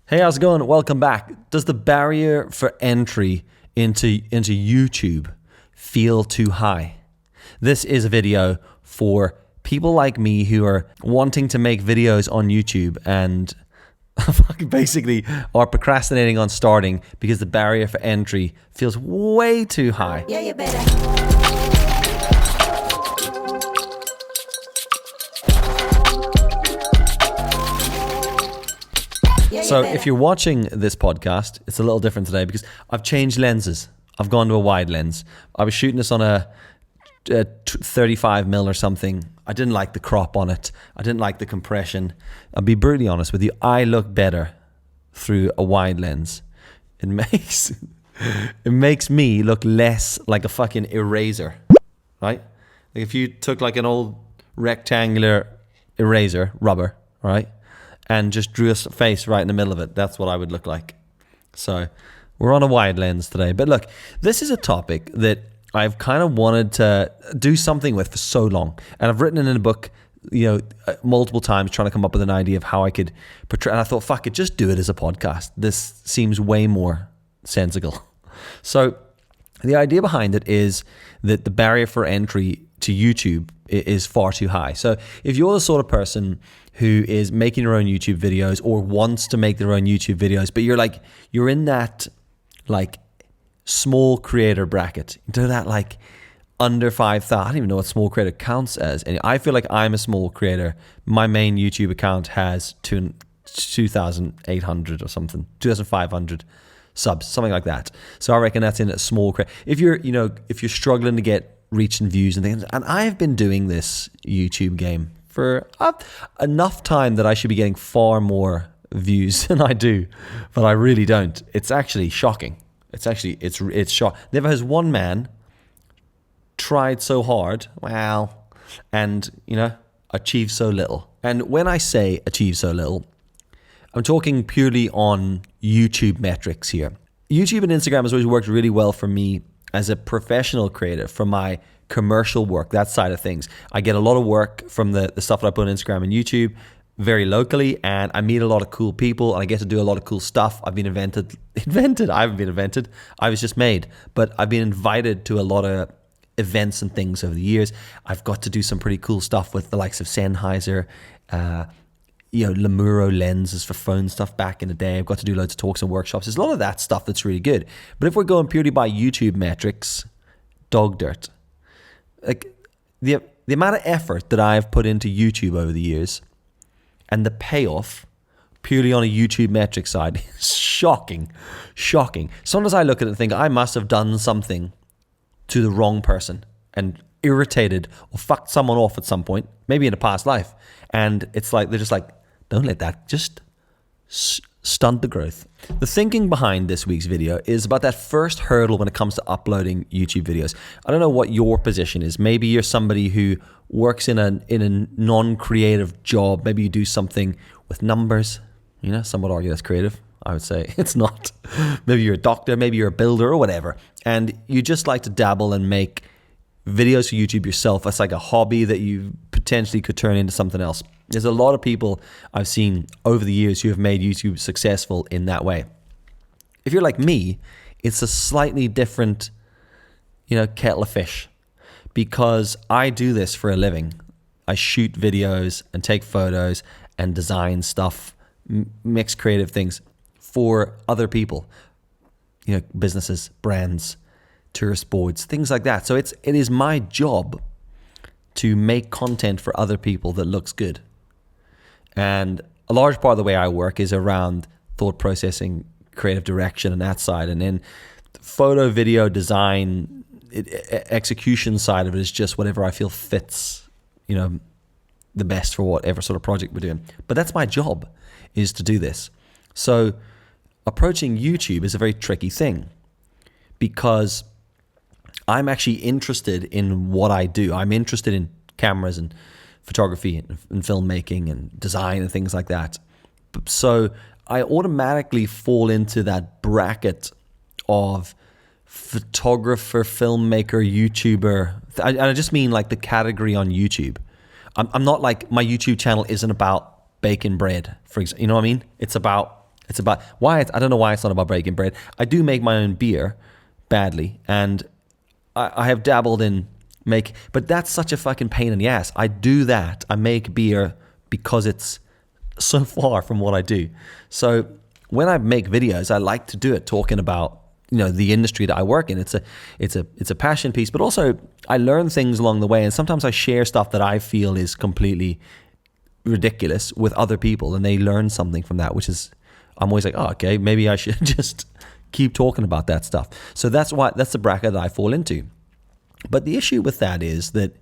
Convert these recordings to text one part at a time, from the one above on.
Hey, how's it going? Welcome back. Does the barrier for entry into YouTube feel too high? This is a video for people like me who are wanting to make videos on YouTube and basically are procrastinating on starting because the barrier for entry feels way too high. Yeah, you better. So if you're watching this podcast, it's a little different today because I've changed lenses. I've gone to a wide lens. I was shooting this on a 35mm or something. I didn't like the crop on it. I didn't like the compression. I'll be brutally honest with you. I look better through a wide lens. It makes me look less like a fucking eraser, right? Like if you took like an old rectangular eraser, rubber, right? And just drew a face right in the middle of it. That's what I would look like. So we're on a wide lens today. But look, this is a topic that I've kind of wanted to do something with for so long. And I've written it in a book, multiple times trying to come up with an idea of how I could portray. And I thought, fuck it, just do it as a podcast. This seems way more sensible. So the idea behind it is that the barrier for entry to YouTube is far too high. So if you're the sort of person who is making your own YouTube videos or wants to make their own YouTube videos, but you're in that like small creator bracket, into that like under 5,000, I don't even know what small creator counts as. And I feel like I'm a small creator. My main YouTube account has 2,800 or something, 2,500 subs, something like that. So I reckon that's in a small creator. If you're struggling to get reach and views and things, and I've been doing this YouTube game for enough time that I should be getting far more views than I do, but I really don't. It's actually shocking. It's shocking. Never has one man tried so hard, and achieved so little. And when I say achieve so little, I'm talking purely on YouTube metrics here. YouTube and Instagram has always worked really well for me as a professional creator, for my commercial work, that side of things. I get a lot of work from the stuff that I put on Instagram and YouTube very locally, and I meet a lot of cool people and I get to do a lot of cool stuff. I've been invented. I haven't been invented. I was just made, but I've been invited to a lot of events and things over the years. I've got to do some pretty cool stuff with the likes of Sennheiser, Lemuro lenses for phone stuff back in the day. I've got to do loads of talks and workshops. There's a lot of that stuff that's really good. But if we're going purely by YouTube metrics, dog dirt. Like the amount of effort that I've put into YouTube over the years and the payoff purely on a YouTube metric side is shocking. Sometimes I look at it and think I must have done something to the wrong person and irritated or fucked someone off at some point, maybe in a past life. And it's like, they're just like, don't let that just stunt the growth. The thinking behind this week's video is about that first hurdle when it comes to uploading YouTube videos. I don't know what your position is. Maybe you're somebody who works in a non-creative job. Maybe you do something with numbers. Some would argue that's creative. I would say it's not. Maybe you're a doctor, maybe you're a builder or whatever. And you just like to dabble and make videos for YouTube yourself. That's like a hobby that you potentially could turn into something else. There's a lot of people I've seen over the years who have made YouTube successful in that way. If you're like me, it's a slightly different, kettle of fish, because I do this for a living. I shoot videos and take photos and design stuff, mix creative things for other people, businesses, brands, tourist boards, things like that. So it is my job to make content for other people that looks good. And a large part of the way I work is around thought processing, creative direction, and that side. And then photo, video, design, execution side of it is just whatever I feel fits, the best for whatever sort of project we're doing. But that's my job, is to do this. So approaching YouTube is a very tricky thing, because I'm actually interested in what I do. I'm interested in cameras and photography and filmmaking and design and things like that. So I automatically fall into that bracket of photographer, filmmaker, YouTuber. I just mean like the category on YouTube. I'm not like, my YouTube channel isn't about baking bread, for example. You know what I mean? It's about It's about I don't know why it's not about breaking bread. I do make my own beer badly, and I have dabbled in but that's such a fucking pain in the ass. I do that. I make beer because it's so far from what I do. So when I make videos, I like to do it talking about, the industry that I work in. It's a passion piece, but also I learn things along the way, and sometimes I share stuff that I feel is completely ridiculous with other people, and they learn something from that, which is, I'm always like, oh, okay, maybe I should just keep talking about that stuff. So that's the bracket that I fall into. But the issue with that is that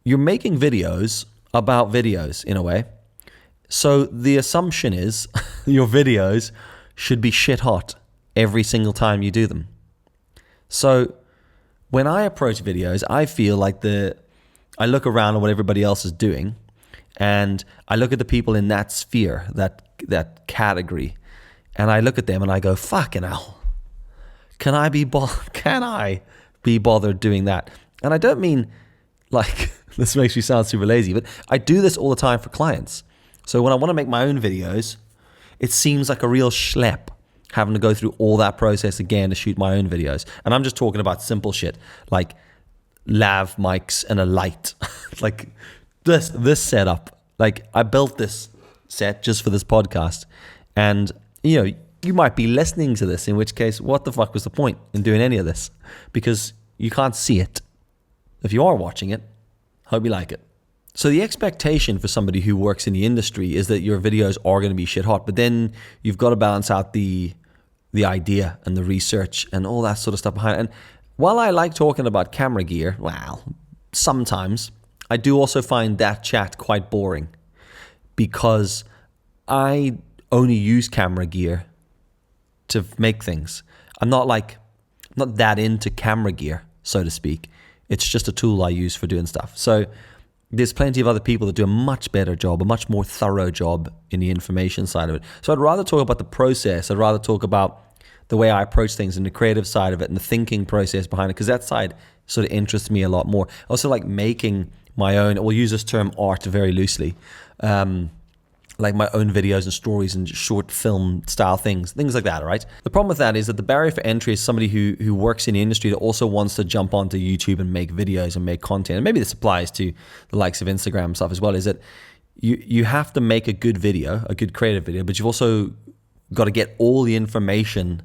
you're making videos about videos in a way. So the assumption is your videos should be shit hot every single time you do them. So when I approach videos, I feel like I look around at what everybody else is doing, and I look at the people in that sphere, that category, and I look at them and I go, fucking hell, can I be bothered doing that? And I don't mean like, this makes me sound super lazy, but I do this all the time for clients. So when I want to make my own videos, it seems like a real schlep having to go through all that process again to shoot my own videos. And I'm just talking about simple shit like lav mics and a light. Like this setup. Like I built this set just for this podcast, and you might be listening to this, in which case, what the fuck was the point in doing any of this? Because you can't see it. If you are watching it, hope you like it. So the expectation for somebody who works in the industry is that your videos are going to be shit hot, but then you've got to balance out the idea and the research and all that sort of stuff behind it. And while I like talking about camera gear, well, sometimes I do also find that chat quite boring, because I only use camera gear to make things. I'm not that into camera gear, so to speak. It's just a tool I use for doing stuff. So there's plenty of other people that do a much better job, a much more thorough job in the information side of it. So I'd rather talk about the process. I'd rather talk about the way I approach things and the creative side of it and the thinking process behind it, because that side sort of interests me a lot more. I also like making my own, we'll use this term art very loosely, like my own videos and stories and short film style things like that, right? The problem with that is that the barrier for entry is somebody who works in the industry that also wants to jump onto YouTube and make videos and make content. And maybe this applies to the likes of Instagram stuff as well, is that you have to make a good video, a good creative video, but you've also got to get all the information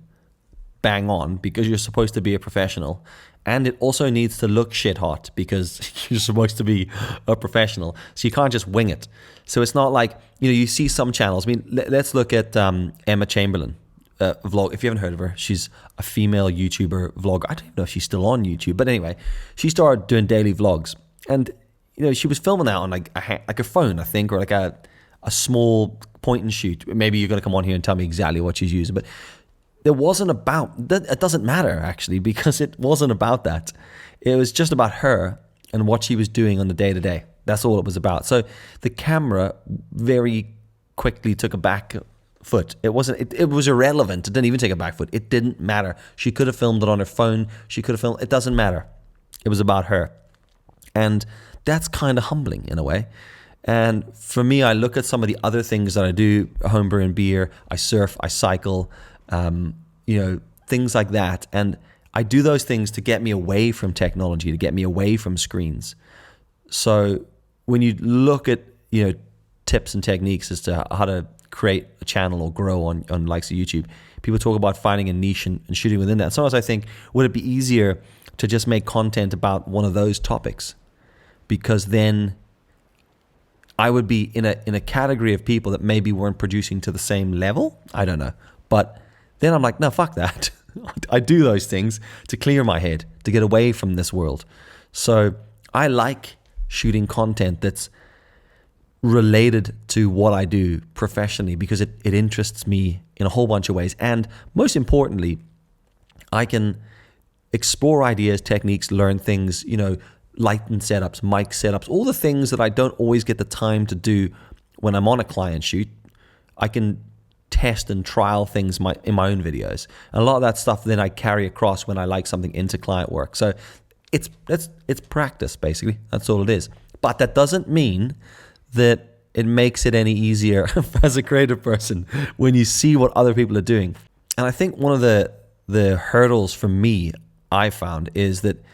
bang on, because you're supposed to be a professional. And it also needs to look shit hot, because you're supposed to be a professional. So you can't just wing it. So it's not like, you see some channels. I mean, let's look at Emma Chamberlain vlog. If you haven't heard of her, she's a female YouTuber vlogger. I don't even know if she's still on YouTube. But anyway, she started doing daily vlogs. And, she was filming that on like a phone, I think, or like a small point and shoot. Maybe you're going to come on here and tell me exactly what she's using. But it wasn't about that. It doesn't matter, actually, because it wasn't about that. It was just about her and what she was doing on the day-to-day. That's all it was about. So the camera very quickly took a back foot. It wasn't. It was irrelevant. It didn't even take a back foot. It didn't matter. She could have filmed it on her phone. She could have filmed. It doesn't matter. It was about her, and that's kind of humbling in a way. And for me, I look at some of the other things that I do: homebrewing beer. I surf. I cycle. Things like that. And I do those things to get me away from technology, to get me away from screens. So when you look at, tips and techniques as to how to create a channel or grow on likes of YouTube, people talk about finding a niche and shooting within that. Sometimes I think, would it be easier to just make content about one of those topics? Because then I would be in a category of people that maybe weren't producing to the same level. I don't know. But then I'm like, no, fuck that. I do those things to clear my head, to get away from this world. So I like shooting content that's related to what I do professionally, because it interests me in a whole bunch of ways. And most importantly, I can explore ideas, techniques, learn things, lighting setups, mic setups, all the things that I don't always get the time to do when I'm on a client shoot. I can test and trial things in my own videos, and a lot of that stuff then I carry across when I like something into client work. So it's practice, basically. That's all it is. But that doesn't mean that it makes it any easier as a creative person when you see what other people are doing. And I think one of the hurdles for me, I found, is that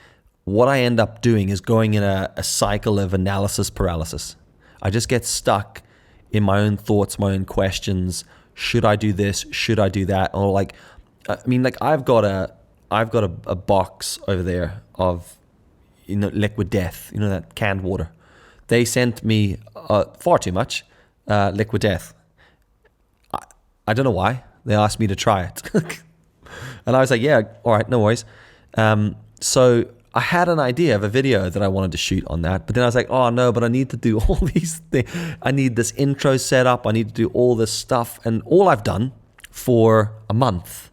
what I end up doing is going in a cycle of analysis paralysis. I just get stuck in my own thoughts, my own questions. Should I do this? Should I do that? Or like, I mean, like I've got a box over there of, you know, liquid death, you know, that canned water. They sent me far too much liquid death. I don't know why. They asked me to try it. And I was like, yeah, all right, no worries. So I had an idea of a video that I wanted to shoot on that, but then I was like, oh no, but I need to do all these things. I need this intro set up. I need to do all this stuff. And all I've done for a month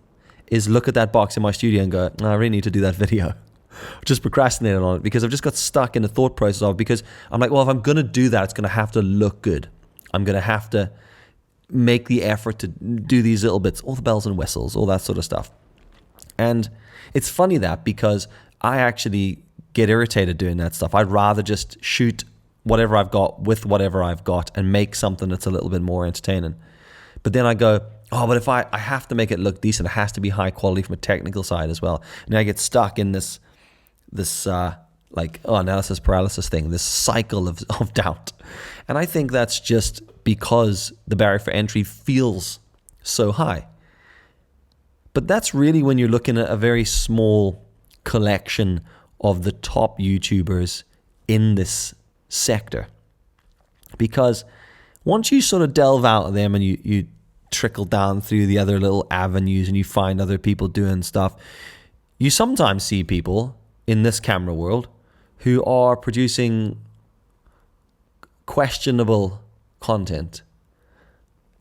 is look at that box in my studio and go, no, I really need to do that video. Just procrastinated on it because I've just got stuck in the thought process of, because I'm like, well, if I'm going to do that, it's going to have to look good. I'm going to have to make the effort to do these little bits, all the bells and whistles, all that sort of stuff. And it's funny that, because I actually get irritated doing that stuff. I'd rather just shoot whatever I've got with whatever I've got and make something that's a little bit more entertaining. But then I go, oh, but if I have to make it look decent, it has to be high quality from a technical side as well. And I get stuck in this analysis paralysis thing, this cycle of doubt. And I think that's just because the barrier for entry feels so high. But that's really when you're looking at a very small collection of the top YouTubers in this sector. Because once you sort of delve out of them and you trickle down through the other little avenues and you find other people doing stuff, you sometimes see people in this camera world who are producing questionable content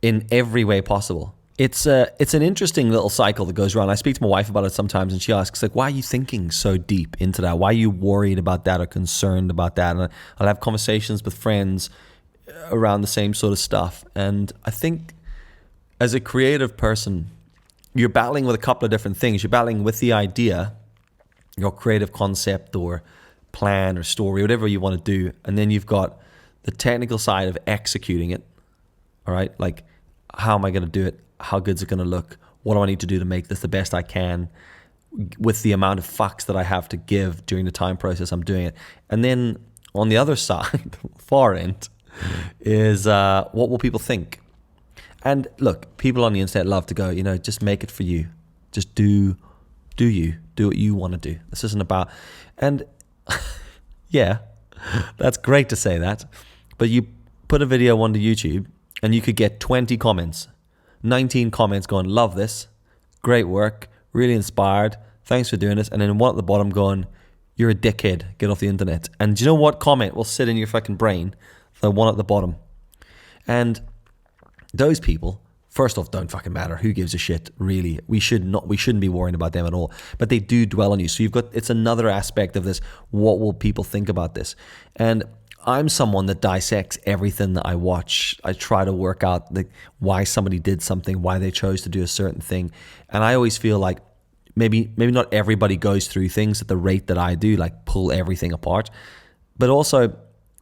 in every way possible. It's an interesting little cycle that goes around. I speak to my wife about it sometimes, and she asks, like, why are you thinking so deep into that? Why are you worried about that or concerned about that? And I'll have conversations with friends around the same sort of stuff. And I think as a creative person, you're battling with a couple of different things. You're battling with the idea, your creative concept or plan or story, whatever you want to do. And then you've got the technical side of executing it. All right. Like, how am I going to do it? How good's it going to look? What do I need to do to make this the best I can with the amount of fucks that I have to give during the time process I'm doing it? And then on the other side, far end, is what will people think? And look, people on the internet love to go, you know, just make it for you. Just do what you want to do. This isn't about, and yeah, that's great to say that. But you put a video onto YouTube and you could get 20 comments, 19 comments going, love this, great work, really inspired, thanks for doing this. And then one at the bottom going, you're a dickhead, get off the internet. And do you know what comment will sit in your fucking brain? The one at the bottom. And those people, first off, don't fucking matter. Who gives a shit, really? We shouldn't be worrying about them at all. But they do dwell on you. So it's another aspect of this. What will people think about this? And I'm someone that dissects everything that I watch. I try to work out why somebody did something, why they chose to do a certain thing. And I always feel like maybe not everybody goes through things at the rate that I do, like pull everything apart. But also,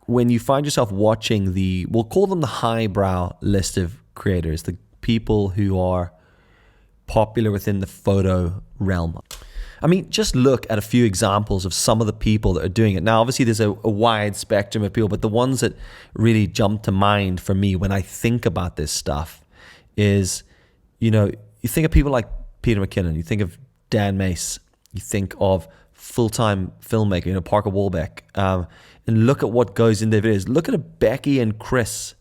when you find yourself watching we'll call them the highbrow list of creators, the people who are popular within the photo realm. I mean, just look at a few examples of some of the people that are doing it. Now, obviously, there's a wide spectrum of people, but the ones that really jump to mind for me when I think about this stuff is, you know, you think of people like Peter McKinnon, you think of Dan Mace, you think of full-time filmmaker, you know, Parker Walbeck, and look at what goes in their videos. Look at a Becky and Chris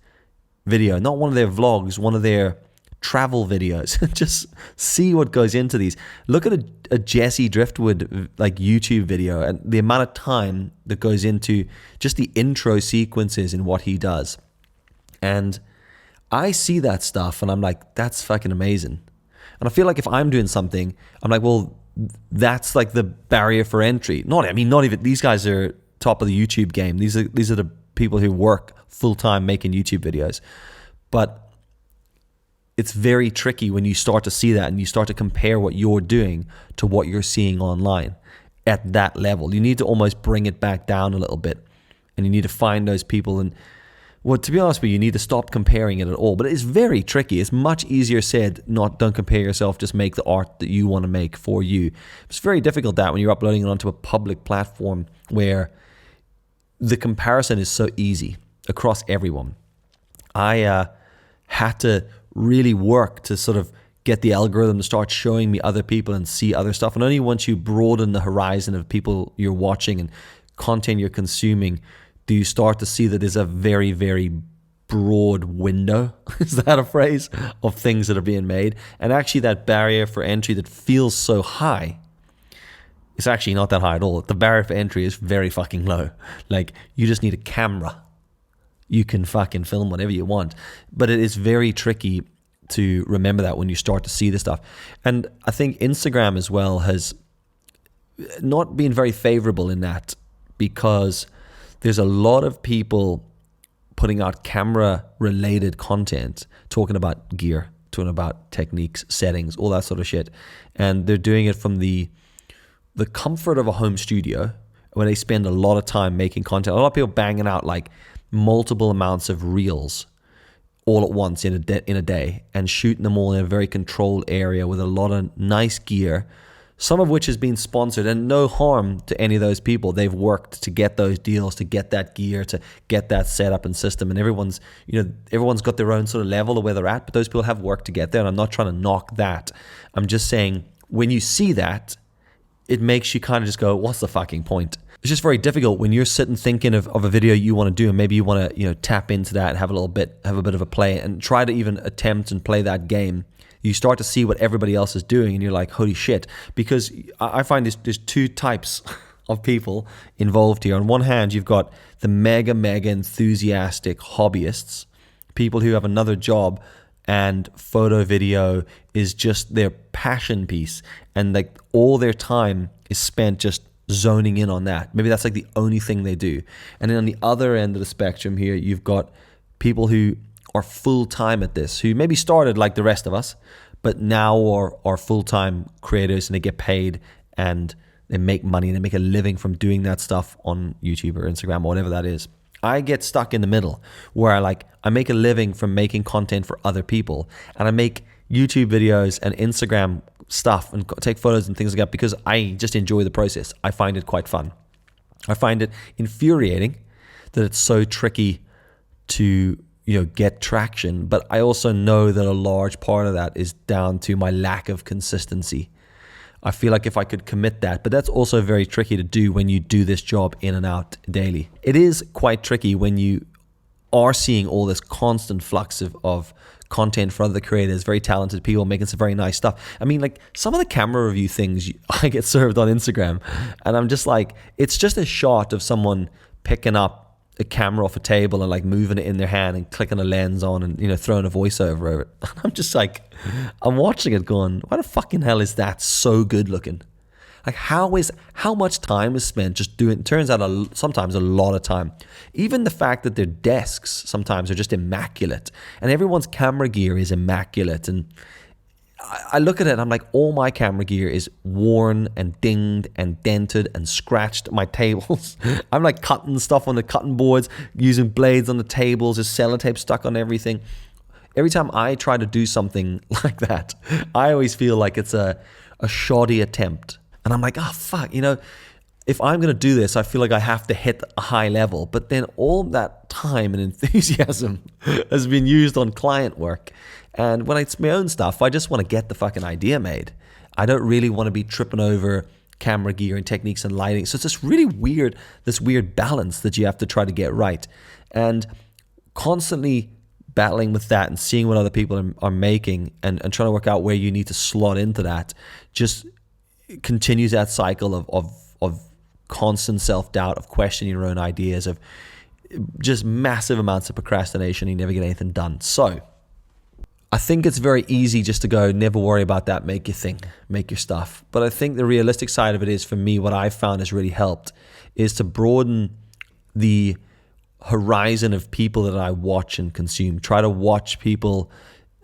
video, not one of their vlogs, one of their travel videos. Just see what goes into these. Look at a Jesse Driftwood like YouTube video and the amount of time that goes into just the intro sequences in what he does. And I see that stuff and I'm like, that's fucking amazing. And I feel like if I'm doing something, I'm like, well, that's like the barrier for entry. Not even, these guys are top of the YouTube game. These are the people who work full-time making YouTube videos. But it's very tricky when you start to see that and you start to compare what you're doing to what you're seeing online at that level. You need to almost bring it back down a little bit, and you need to find those people. And Well, to be honest with you, you need to stop comparing it at all. But it's very tricky. It's much easier said, don't compare yourself, just make the art that you want to make for you. It's very difficult that when you're uploading it onto a public platform where the comparison is so easy across everyone. I had to really work to sort of get the algorithm to start showing me other people and see other stuff. And only once you broaden the horizon of people you're watching and content you're consuming, do you start to see that there's a very, very broad window, is that a phrase, of things that are being made. And actually that barrier for entry that feels so high, it's actually not that high at all. The barrier for entry is very fucking low. Like, you just need a camera. You can fucking film whatever you want. But it is very tricky to remember that when you start to see this stuff. And I think Instagram as well has not been very favorable in that, because there's a lot of people putting out camera-related content, talking about gear, talking about techniques, settings, all that sort of shit. And they're doing it from the comfort of a home studio, where they spend a lot of time making content. A lot of people banging out like multiple amounts of reels all at once in a day, and shooting them all in a very controlled area with a lot of nice gear, some of which has been sponsored, and no harm to any of those people. They've worked to get those deals, to get that gear, to get that setup and system, and everyone's got their own sort of level of where they're at, but those people have worked to get there, and I'm not trying to knock that. I'm just saying, when you see that, it makes you kind of just go, what's the fucking point? It's just very difficult when you're sitting thinking of a video you want to do, and maybe you want to tap into that and have a bit of a play and try to even attempt and play that game. You start to see what everybody else is doing, and you're like, holy shit. Because I find there's two types of people involved here. On one hand, you've got the mega enthusiastic hobbyists, people who have another job and photo video is just their passion piece, and like all their time is spent just zoning in on that. Maybe that's like the only thing they do. And then on the other end of the spectrum here, you've got people who are full-time at this, who maybe started like the rest of us, but now are full-time creators, and they get paid and they make money and they make a living from doing that stuff on YouTube or Instagram or whatever that is. I get stuck in the middle where I make a living from making content for other people, and I make YouTube videos and Instagram stuff and take photos and things like that because I just enjoy the process. I find it quite fun. I find it infuriating that it's so tricky to get traction, but I also know that a large part of that is down to my lack of consistency. I feel like if I could commit that, but that's also very tricky to do when you do this job in and out daily. It is quite tricky when you are seeing all this constant flux of content for other creators, very talented people making some very nice stuff. I mean, like some of the camera review things I get served on Instagram, and I'm just like, it's just a shot of someone picking up a camera off a table and like moving it in their hand and clicking a lens on and throwing a voiceover over it. And I'm just like, I'm watching it going, why the fucking hell is that so good looking? Like how much time is spent just doing, it turns out sometimes a lot of time. Even the fact that their desks sometimes are just immaculate, and everyone's camera gear is immaculate, and I look at it and I'm like, all my camera gear is worn and dinged and dented and scratched. My tables, I'm like cutting stuff on the cutting boards, using blades on the tables, there's sellotape stuck on everything. Every time I try to do something like that, I always feel like it's a shoddy attempt. And I'm like, oh fuck, if I'm going to do this, I feel like I have to hit a high level. But then all that time and enthusiasm has been used on client work. And when it's my own stuff, I just want to get the fucking idea made. I don't really want to be tripping over camera gear and techniques and lighting. So it's this weird balance that you have to try to get right. And constantly battling with that and seeing what other people are making and trying to work out where you need to slot into that just continues that cycle of constant self-doubt, of questioning your own ideas, of just massive amounts of procrastination. You never get anything done. So I think it's very easy just to go, never worry about that, make your thing, make your stuff. But I think the realistic side of it is, for me, what I've found has really helped is to broaden the horizon of people that I watch and consume. Try to watch people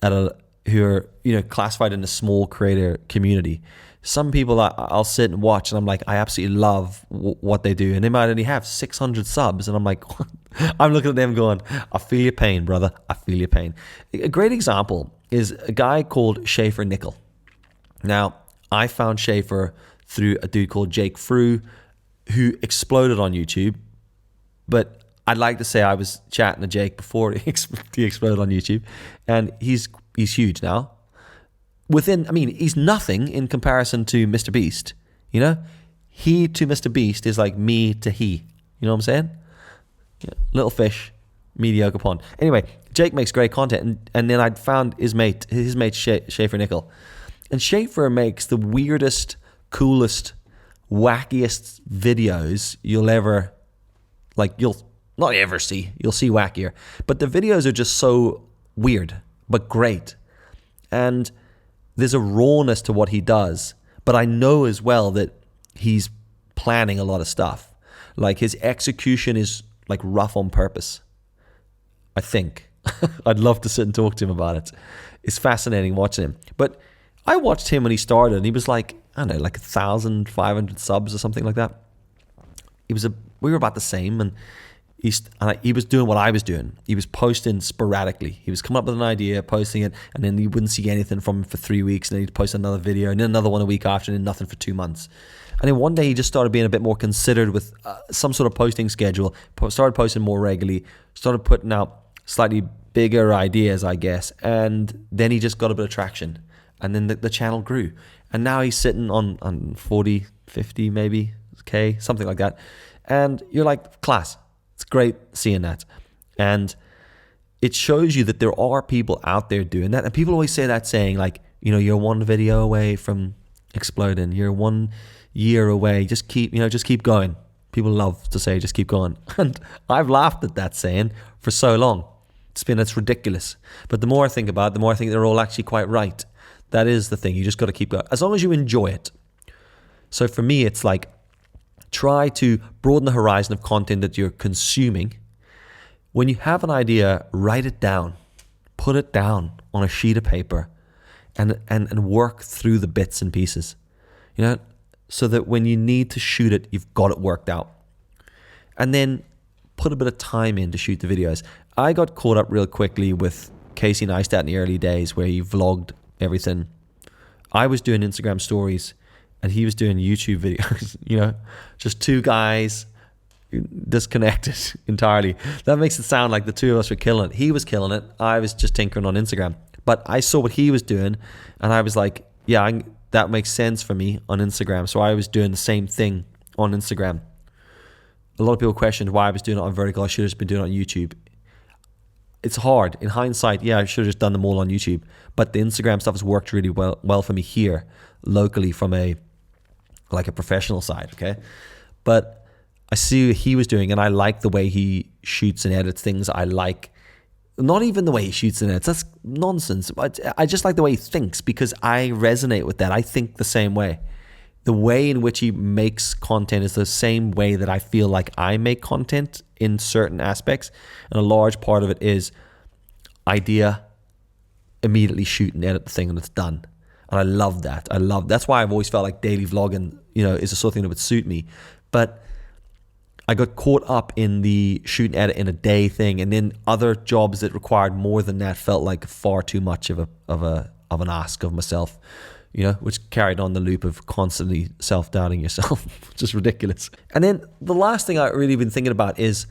who are classified in a small creator community. Some people I'll sit and watch and I'm like, I absolutely love what they do. And they might only have 600 subs. And I'm like, I'm looking at them going, I feel your pain, brother. I feel your pain. A great example is a guy called Schaefer Nickel. Now, I found Schaefer through a dude called Jake Frew, who exploded on YouTube. But I'd like to say I was chatting to Jake before he exploded on YouTube. And he's huge now. He's nothing in comparison to Mr. Beast. You know? He to Mr. Beast is like me to he. You know what I'm saying? Yeah. Little fish, mediocre pond. Anyway, Jake makes great content. And then I'd found his mate Schaefer Nickel. And Schaefer makes the weirdest, coolest, wackiest videos you'll not ever see. You'll see wackier. But the videos are just so weird, but great. And there's a rawness to what he does. But I know as well that he's planning a lot of stuff. Like his execution is like rough on purpose. I think. I'd love to sit and talk to him about it. It's fascinating watching him. But I watched him when he started and he was like, I don't know, like 1,500 subs or something like that. We were about the same, and he was doing what I was doing. He was posting sporadically. He was coming up with an idea, posting it, and then you wouldn't see anything from him for 3 weeks, and then he'd post another video, and then another one a week after, and then nothing for 2 months. And then one day he just started being a bit more considered with some sort of posting schedule, started posting more regularly, started putting out slightly bigger ideas, I guess, and then he just got a bit of traction. And then the channel grew. And now he's sitting on 40, 50 maybe, K, something like that. And you're like, class. It's great seeing that. And it shows you that there are people out there doing that. And people always say that saying like, you know, you're one video away from exploding. You're 1 year away. Just keep going. People love to say, just keep going. And I've laughed at that saying for so long. It's ridiculous. But the more I think about it, the more I think they're all actually quite right. That is the thing. You just got to keep going. As long as you enjoy it. So for me, it's like, try to broaden the horizon of content that you're consuming. When you have an idea, write it down. Put it down on a sheet of paper and work through the bits and pieces. You know, so that when you need to shoot it, you've got it worked out. And then put a bit of time in to shoot the videos. I got caught up real quickly with Casey Neistat in the early days where he vlogged everything. I was doing Instagram stories and he was doing YouTube videos, you know, just two guys disconnected entirely. That makes it sound like the two of us were killing it. He was killing it. I was just tinkering on Instagram. But I saw what he was doing and I was like, yeah, that makes sense for me on Instagram. So I was doing the same thing on Instagram. A lot of people questioned why I was doing it on vertical. I should have just been doing it on YouTube. It's hard. In hindsight, yeah, I should have just done them all on YouTube. But the Instagram stuff has worked really well for me here, locally, from a professional side, okay? But I see what he was doing, and I like the way he shoots and edits things. I like, not even the way he shoots and edits, that's nonsense. I just like the way he thinks, because I resonate with that. I think the same way. The way in which he makes content is the same way that I feel like I make content in certain aspects. And a large part of it is idea, immediately shoot and edit the thing, and it's done. And I love that. That's why I've always felt like daily vlogging, you know, is the sort of thing that would suit me. But I got caught up in the shoot and edit in a day thing, and then other jobs that required more than that felt like far too much of an ask of myself. You know, which carried on the loop of constantly self-doubting yourself, which is ridiculous. And then the last thing I've really been thinking about is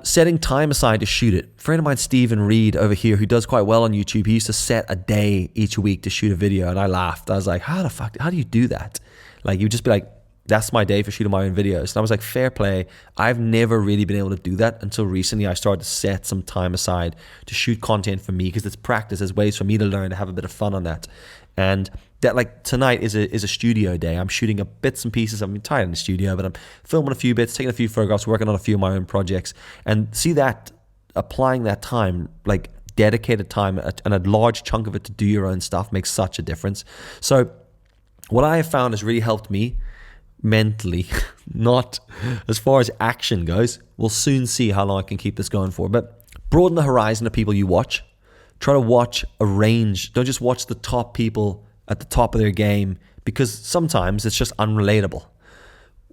setting time aside to shoot it. A friend of mine, Stephen Reed over here, who does quite well on YouTube, he used to set a day each week to shoot a video, and I laughed. I was like, how do you do that? Like, you'd just be like, that's my day for shooting my own videos. And I was like, fair play. I've never really been able to do that until recently. I started to set some time aside to shoot content for me, because it's practice. There's ways for me to learn, to have a bit of fun on that. And that, like, tonight is a studio day. I'm shooting up bits and pieces. I'm tired in the studio, but I'm filming a few bits, taking a few photographs, working on a few of my own projects. And see that, applying that time, like dedicated time, and a large chunk of it to do your own stuff makes such a difference. So what I have found has really helped me mentally, not as far as action goes. We'll soon see how long I can keep this going for. But broaden the horizon of people you watch. Try to watch a range. Don't just watch the top people at the top of their game, because sometimes it's just unrelatable.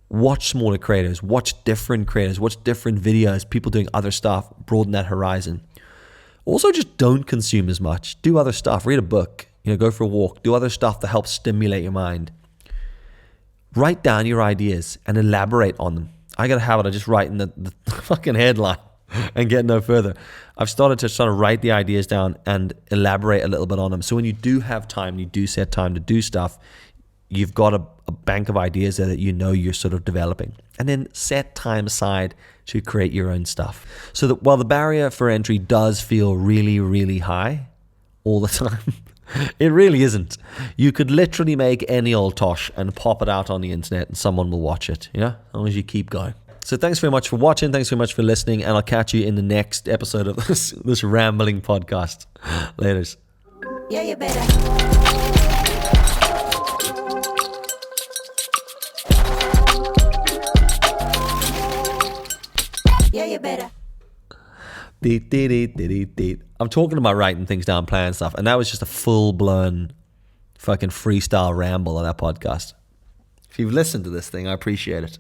Watch smaller creators, watch different creators, watch different videos, people doing other stuff, broaden that horizon. Also, just don't consume as much. Do other stuff, read a book, go for a walk, do other stuff that helps stimulate your mind. Write down your ideas and elaborate on them. I got a habit of just writing the fucking headline and get no further. I've started to sort of write the ideas down and elaborate a little bit on them. So when you do have time, you do set time to do stuff, you've got a bank of ideas there that you're sort of developing. And then set time aside to create your own stuff. So that while the barrier for entry does feel really, really high all the time, it really isn't. You could literally make any old tosh and pop it out on the internet and someone will watch it, as long as you keep going. So thanks very much for watching. Thanks very much for listening. And I'll catch you in the next episode of this rambling podcast. Laters. Yeah, you better. Yeah, you better. I'm talking about writing things down, planning stuff, and that was just a full-blown fucking freestyle ramble on that podcast. If you've listened to this thing, I appreciate it.